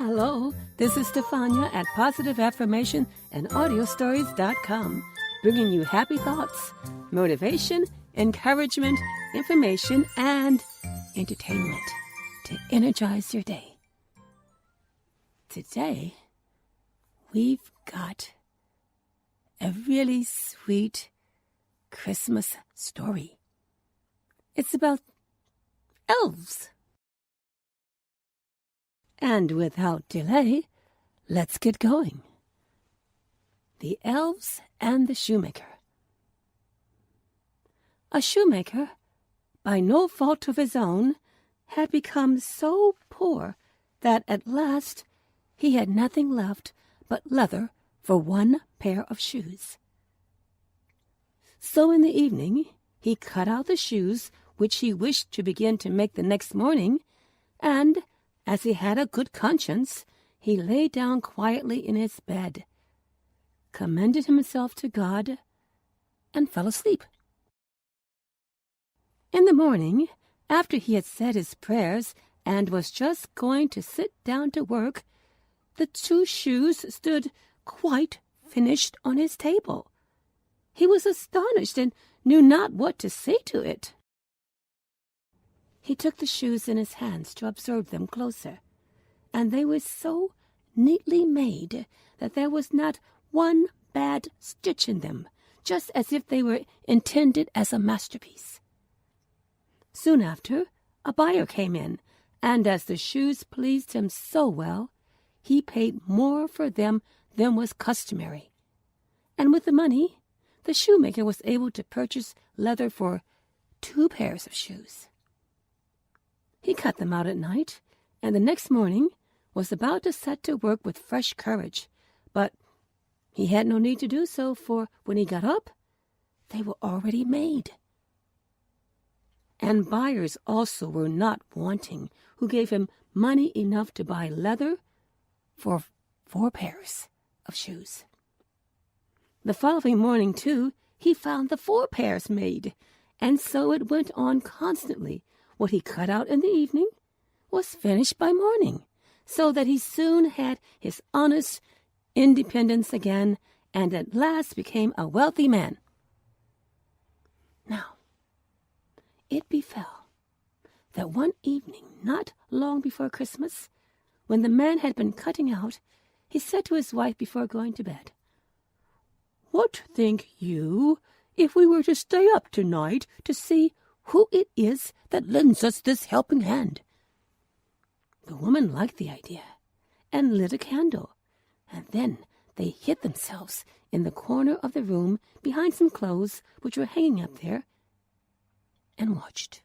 Hello, this is Stefania at Positive Affirmation and AudioStories.com, bringing you happy thoughts, motivation, encouragement, information, and entertainment to energize your day. Today, we've got a really sweet Christmas story. It's about elves. And without delay, let's get going. The Elves and the Shoemaker. A shoemaker, by no fault of his own, had become so poor that at last he had nothing left but leather for one pair of shoes. So in the evening he cut out the shoes which he wished to begin to make the next morning, and as he had a good conscience, he lay down quietly in his bed, commended himself to God, and fell asleep. In the morning, after he had said his prayers and was just going to sit down to work, the two shoes stood quite finished on his table. He was astonished and knew not what to say to it. He took the shoes in his hands to observe them closer, and they were so neatly made that there was not one bad stitch in them, just as if they were intended as a masterpiece. Soon after, a buyer came in, and as the shoes pleased him so well, he paid more for them than was customary. And with the money, the shoemaker was able to purchase leather for 2 pairs of shoes. He cut them out at night, and the next morning was about to set to work with fresh courage. But he had no need to do so, for when he got up, they were already made. And buyers also were not wanting, who gave him money enough to buy leather for 4 pairs of shoes. The following morning, too, he found the 4 pairs made, and so it went on constantly. What he cut out in the evening was finished by morning, so that he soon had his honest independence again, and at last became a wealthy man. Now, it befell that one evening, not long before Christmas, when the man had been cutting out, he said to his wife before going to bed, "What think you if we were to stay up tonight to see who it is that lends us this helping hand?" The woman liked the idea and lit a candle, and then they hid themselves in the corner of the room behind some clothes which were hanging up there, and watched.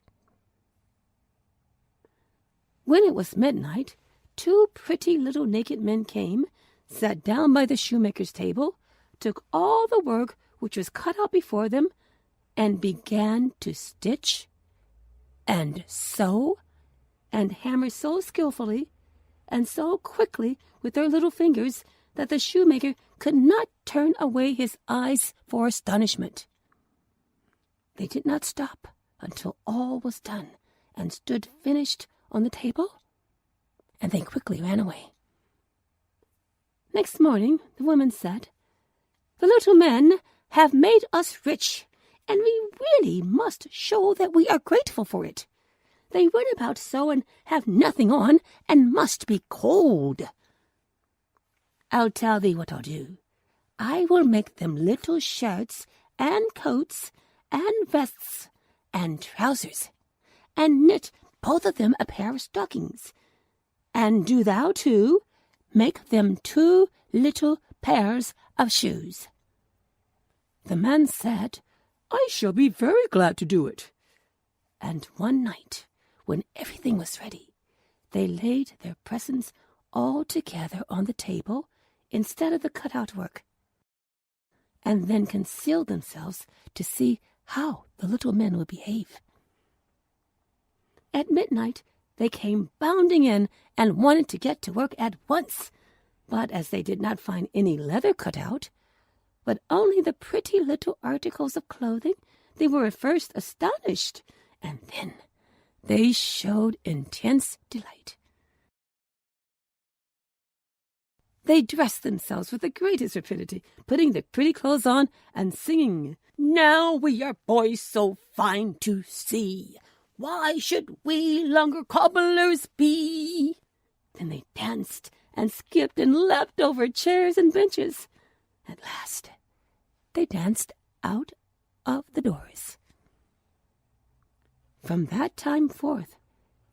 When it was midnight, 2 pretty little naked men came, sat down by the shoemaker's table, took all the work which was cut out before them, and began to stitch and sew and hammer so skillfully and so quickly with their little fingers that the shoemaker could not turn away his eyes for astonishment. They did not stop until all was done and stood finished on the table, and they quickly ran away. Next morning the woman said, "The little men have made us rich, and we really must show that we are grateful for it. They run about so and have nothing on, and must be cold. I'll tell thee what I'll do. I will make them little shirts and coats and vests and trousers, and knit both of them a pair of stockings. And do thou, too, make them 2 little pairs of shoes." The man said, "I shall be very glad to do it." And one night, when everything was ready, they laid their presents all together on the table instead of the cut-out work, and then concealed themselves to see how the little men would behave. At midnight, they came bounding in and wanted to get to work at once, but as they did not find any leather cut out, but only the pretty little articles of clothing, they were at first astonished, and then they showed intense delight. They dressed themselves with the greatest rapidity, putting their pretty clothes on and singing, "Now we are boys so fine to see. Why should we longer cobblers be?" Then they danced and skipped and leapt over chairs and benches. At last, they danced out of the doors. From that time forth,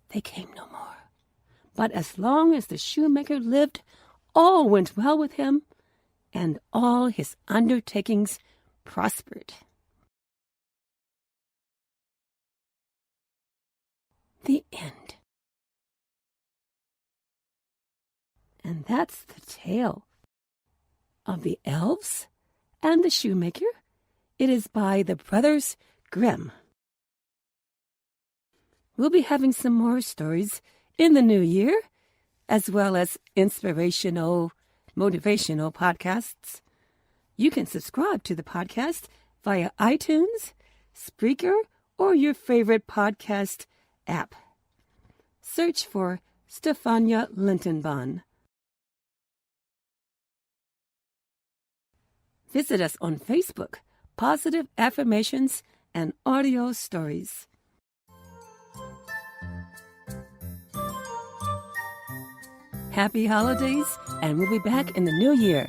they came no more. But as long as the shoemaker lived, all went well with him, and all his undertakings prospered. The end. And that's the tale of the Elves and the Shoemaker. It is by the Brothers Grimm. We'll be having some more stories in the new year, as well as inspirational, motivational podcasts. You can subscribe to the podcast via iTunes, Spreaker, or your favorite podcast app. Search for StefaniaLintonbon. Visit us on Facebook, Positive Affirmations and Audio Stories. Happy holidays, and we'll be back in the new year.